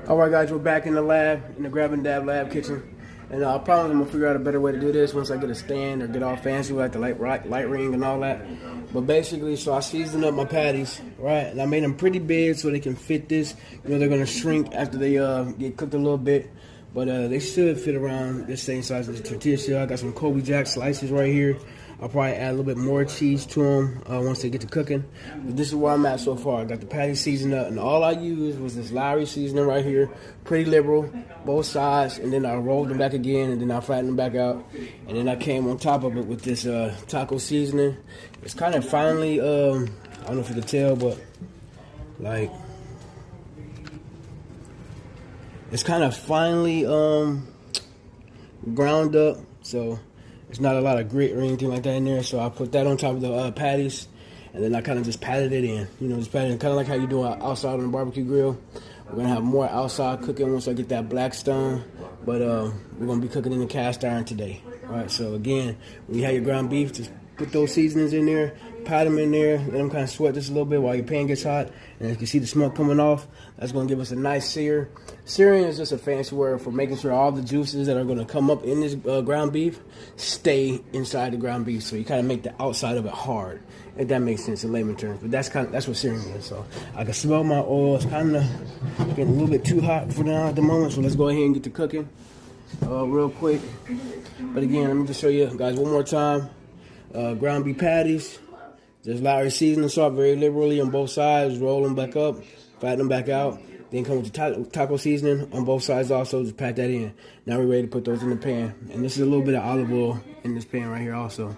Alright guys, we're back in the lab, in the Grab and Dab lab kitchen. And I promise I'm going to figure out a better way to do this once I get a stand or get all fancy with like the light ring and all that. But basically, so I seasoned up my patties, right? And I made them pretty big so they can fit this. You know, they're going to shrink after they get cooked a little bit. But they should fit around the same size as the tortilla shell. I got some Colby Jack slices right here. I'll probably add a little bit more cheese to them once they get to cooking. But this is where I'm at so far. I got the patty seasoned up, and all I used was this Lawry seasoning right here. Pretty liberal, both sides, and then I rolled them back again, and then I flattened them back out. And then I came on top of it with this taco seasoning. It's kind of finely, I don't know if you can tell, but like, it's kind of finely ground up, so there's not a lot of grit or anything like that in there. So I put that on top of the patties, and then I kind of just patted it in. You know, just patted it, kind of like how you do it outside on the barbecue grill. We're gonna have more outside cooking once I get that Blackstone, but we're gonna be cooking in the cast iron today. All right. So again, when you have your ground beef, just put those seasonings in there, pat them in there, let them kind of sweat just a little bit while your pan gets hot. And you can see the smoke coming off. That's going to give us a nice sear. Searing is just a fancy word for making sure all the juices that are going to come up in this ground beef stay inside the ground beef. So you kind of make the outside of it hard, if that makes sense in layman terms. But that's what searing is. So I can smell my oil. It's kind of getting a little bit too hot for now at the moment. So let's go ahead and get to cooking real quick. But again, let me just show you guys one more time. Ground beef patties, just Lawry seasoning salt very liberally on both sides, roll them back up, flatten them back out, then come with the taco seasoning on both sides also, just pat that in. Now we're ready to put those in the pan. And this is a little bit of olive oil in this pan right here also.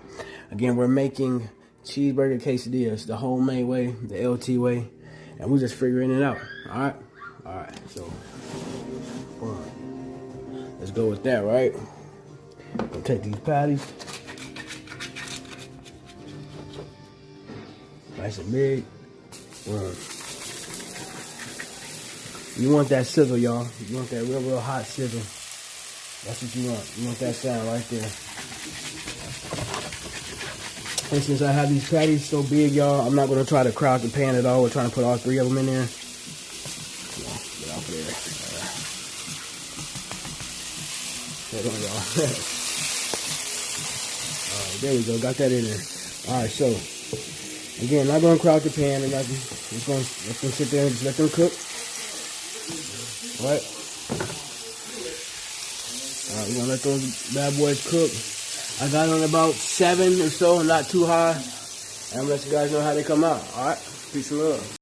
Again, we're making cheeseburger quesadillas the homemade way, the LT way, and we're just figuring it out, all right, so let's go with that, right? We'll take these patties. Nice and big. You want that sizzle, y'all. You want that real hot sizzle. That's what you want. You want that sound right there. And since I have these patties so big, y'all, I'm not going to try to crowd the pan at all. We're trying to put all three of them in there. Get off there. Hold on, y'all. All right, there we go. Got that in there. All right, so again, not going to crowd the pan or nothing. Just going to let them sit there and just let them cook. All right. All right, we're going to let those bad boys cook. I got on about 7 or so, not too high. And I'm going to let you guys know how they come out. All right. Peace and love.